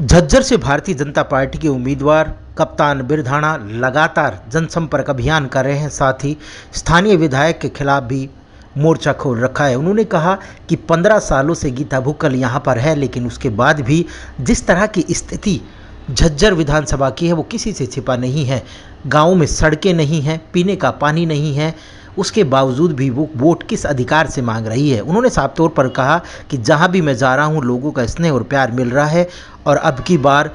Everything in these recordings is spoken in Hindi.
झज्जर से भारतीय जनता पार्टी के उम्मीदवार कप्तान बिरधाणा लगातार जनसंपर्क अभियान कर रहे हैं। साथ ही स्थानीय विधायक के खिलाफ भी मोर्चा खोल रखा है। उन्होंने कहा कि 15 सालों से गीता भुक्कल यहाँ पर है, लेकिन उसके बाद भी जिस तरह की स्थिति झज्जर विधानसभा की है वो किसी से छिपा नहीं है। गाँव में सड़कें नहीं हैं, पीने का पानी नहीं है, उसके बावजूद भी वो वोट किस अधिकार से मांग रही है। उन्होंने साफ तौर पर कहा कि जहाँ भी मैं जा रहा हूँ लोगों का स्नेह और प्यार मिल रहा है और अब की बार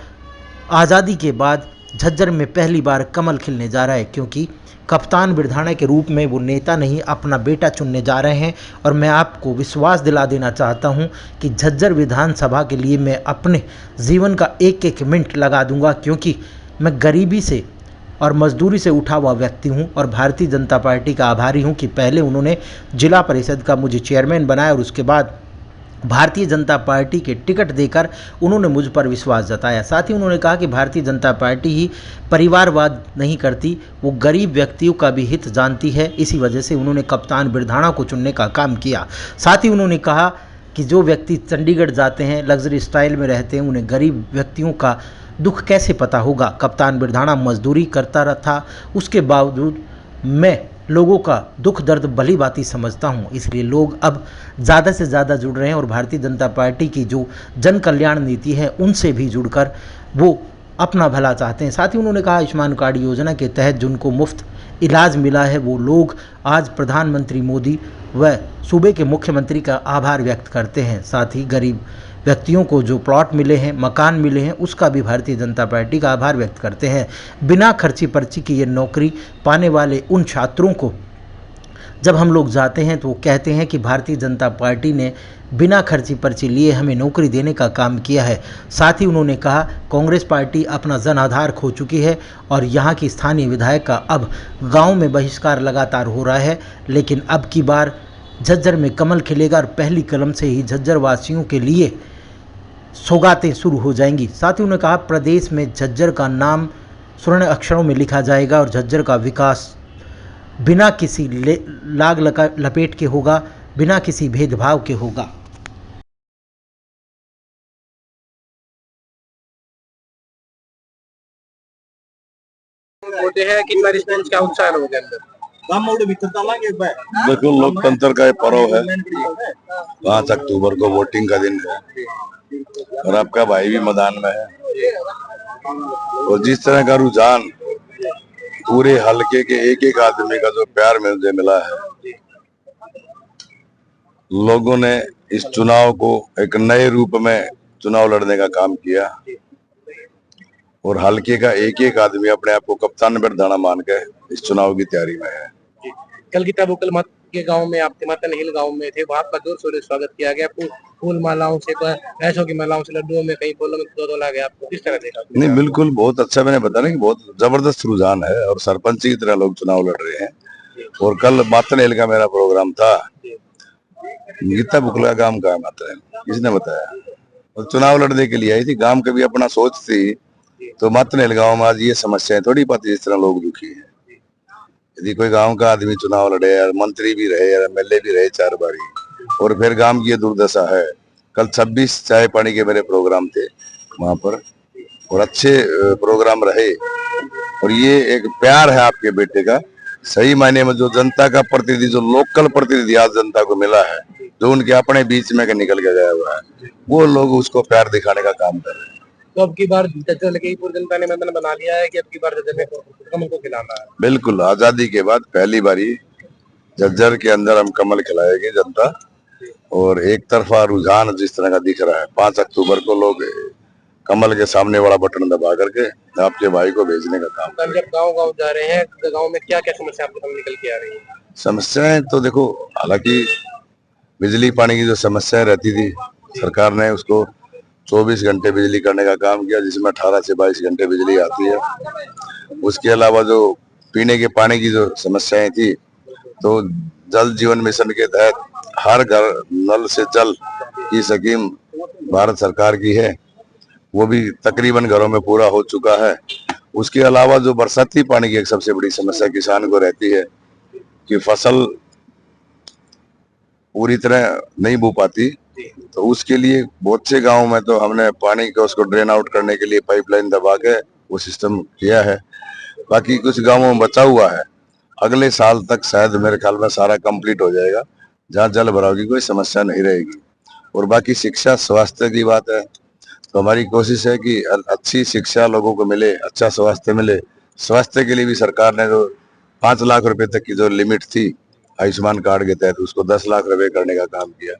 आज़ादी के बाद झज्जर में पहली बार कमल खिलने जा रहा है, क्योंकि कप्तान बिरधाणा के रूप में वो नेता नहीं अपना बेटा चुनने जा रहे हैं। और मैं आपको विश्वास दिला देना चाहता हूं कि झज्जर विधानसभा के लिए मैं अपने जीवन का एक एक मिनट लगा दूंगा, क्योंकि मैं गरीबी से और मजदूरी से उठा हुआ व्यक्ति हूं और भारतीय जनता पार्टी का आभारी हूं कि पहले उन्होंने जिला परिषद का मुझे चेयरमैन बनाया और उसके बाद भारतीय जनता पार्टी के टिकट देकर उन्होंने मुझ पर विश्वास जताया। साथ ही उन्होंने कहा कि भारतीय जनता पार्टी ही परिवारवाद नहीं करती, वो गरीब व्यक्तियों का भी हित जानती है। इसी वजह से उन्होंने कप्तान बिरधाणा को चुनने का काम किया। साथ ही उन्होंने कहा कि जो व्यक्ति चंडीगढ़ जाते हैं, लग्जरी स्टाइल में रहते हैं, उन्हें गरीब व्यक्तियों का दुख कैसे पता होगा। कप्तान बिरधाणा मजदूरी करता रहा था, उसके बावजूद मैं लोगों का दुख दर्द भली भांति समझता हूं, इसलिए लोग अब ज़्यादा से ज़्यादा जुड़ रहे हैं और भारतीय जनता पार्टी की जो जन कल्याण नीति है उनसे भी जुड़कर वो अपना भला चाहते हैं। साथ ही उन्होंने कहा आयुष्मान कार्ड योजना के तहत जिनको मुफ्त इलाज मिला है वो लोग आज प्रधानमंत्री मोदी व सूबे के मुख्यमंत्री का आभार व्यक्त करते हैं। साथ ही गरीब व्यक्तियों को जो प्लॉट मिले हैं, मकान मिले हैं, उसका भी भारतीय जनता पार्टी का आभार व्यक्त करते हैं। बिना खर्ची पर्ची की ये नौकरी पाने वाले उन छात्रों को जब हम लोग जाते हैं तो वो कहते हैं कि भारतीय जनता पार्टी ने बिना खर्ची पर्ची लिए हमें नौकरी देने का काम किया है। साथ ही उन्होंने कहा कांग्रेस पार्टी अपना जन आधार खो चुकी है और यहाँ की स्थानीय विधायक का अब गांव में बहिष्कार लगातार हो रहा है, लेकिन अब की बार झज्जर में कमल खिलेगा और पहली कलम से ही झज्जर वासियों के लिए सौगातें शुरू हो जाएंगी। साथ ही उन्होंने कहा प्रदेश में झज्जर का नाम स्वर्ण अक्षरों में लिखा जाएगा और झज्जर का विकास बिना किसी लाग लपेट के होगा, बिना किसी भेदभाव के होगा। होते हैं कितना रिस्पॉन्स क्या उत्साह है लोगों के अंदर। देखो लोकतंत्र का ये पर्व है, 5 अक्टूबर को वोटिंग का दिन है और आपका भाई भी मैदान में है और जिस तरह का रुझान पूरे हलके के एक एक आदमी का जो प्यार मुझे मिला है, लोगों ने इस चुनाव को एक नए रूप में चुनाव लड़ने का काम किया और हलके का एक एक आदमी अपने आप को कप्तान बिरधाणा मान के इस चुनाव की तैयारी में है। कल गीता भुक्कल मत के गांव में आपके मतन हिल गांव में थे, वहां पर जोर शोर से स्वागत किया गया, फूल मालाओं से, पैसों की मालाओं से, लड्डुओं में, कई फूलों में तोला गया। आपको किस तरह देखा? नहीं, बिल्कुल बहुत अच्छा, मैंने बताया ना कि बहुत जबरदस्त रुझान है और सरपंच की तरह लोग चुनाव लड़ रहे हैं। और कल मातनेल का मेरा प्रोग्राम था, गीता भुक्कल गांव का मातनेल, किसने बताया? और चुनाव लड़ने के लिए आई थी, गांव के भी अपना सोच थी, तो मातनेल गांव में आज ये समस्याएं थोड़ी पाती जिस तरह लोग दुखी है। यदि कोई गांव का आदमी चुनाव लड़े और मंत्री भी रहे और एमएलए भी रहे 4 बारी और फिर गांव की ये दुर्दशा है। कल 26 चाय पानी के मेरे प्रोग्राम थे वहां पर और अच्छे प्रोग्राम रहे और ये एक प्यार है आपके बेटे का, सही मायने में जो जनता का प्रतिनिधि, जो लोकल प्रतिनिधि आज जनता को मिला है, जो उनके अपने बीच में निकल के गया हुआ है, वो लोग उसको प्यार दिखाने का काम कर रहे हैं। तो अब की बार झज्जर की पूरी जनता ने मैंने बना लिया है कि अब की बार झज्जर में कमल को खिलाना है। बिल्कुल, आजादी के बाद पहली बारी झज्जर के अंदर हम कमल खिलाएंगे जनता और एक तरफा रुझान जिस तरह का दिख रहा है, 5 अक्टूबर को लोग कमल के सामने वाला बटन दबा करके आपके भाई को भेजने का काम। जब गांव गांव जा रहे हैं, गांव में क्या क्या समस्या आपके सामने निकल के आ रही है? समस्याएं तो देखो, हालांकि बिजली पानी की जो समस्या रहती थी, सरकार ने उसको 24 घंटे बिजली करने का काम किया, जिसमें 18 से 22 घंटे बिजली आती है। उसके अलावा जो पीने के पानी की जो समस्याएं थी, तो जल जीवन मिशन के तहत हर घर नल से जल की स्कीम भारत सरकार की है, वो भी तकरीबन घरों में पूरा हो चुका है। उसके अलावा जो बरसाती पानी की एक सबसे बड़ी समस्या किसान को रहती है कि फसल पूरी तरह नहीं बो पाती तो उसके लिए बहुत से गाँव में तो हमने पानी को उसको ड्रेन आउट करने के लिए पाइपलाइन दबा के वो सिस्टम किया है। बाकी कुछ गाँवों में बचा हुआ है, अगले साल तक शायद मेरे ख्याल में सारा कंप्लीट हो जाएगा, जहाँ जल भराव की कोई समस्या नहीं रहेगी। और बाकी शिक्षा स्वास्थ्य की बात है तो हमारी कोशिश है कि अच्छी शिक्षा लोगों को मिले, अच्छा स्वास्थ्य मिले। स्वास्थ्य के लिए भी सरकार ने जो 5 लाख रुपए तक की जो लिमिट थी आयुष्मान कार्ड के तहत, उसको 10 लाख रुपए करने का काम किया।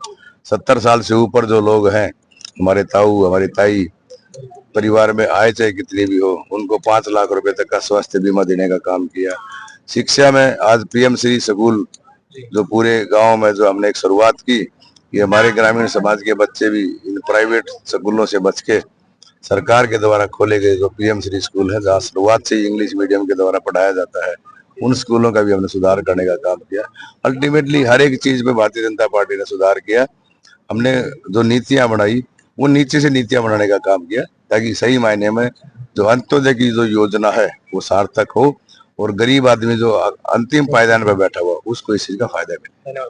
70 साल से ऊपर जो लोग हैं, हमारे ताऊ हमारी ताई, परिवार में आय चाहे कितनी भी हो, उनको 5 लाख रुपए तक का स्वास्थ्य बीमा देने का काम किया। शिक्षा में आज पीएम श्री स्कूल जो पूरे गांव में जो हमने एक शुरुआत की, ये हमारे ग्रामीण समाज के बच्चे भी इन प्राइवेट स्कूलों से बच के सरकार के द्वारा खोले गए जो पीएम श्री स्कूल है, जहाँ शुरुआत से इंग्लिश मीडियम के द्वारा पढ़ाया जाता है, उन स्कूलों का भी हमने सुधार करने का काम किया। अल्टीमेटली हर एक चीज में भारतीय जनता पार्टी ने सुधार किया। हमने जो नीतियां बनाई वो नीचे से नीतियां बनाने का काम किया, ताकि सही मायने में जो अंत्योदय की जो योजना है वो सार्थक हो और गरीब आदमी जो अंतिम पायदान पर बैठा हुआ उसको इस चीज का फायदा मिले।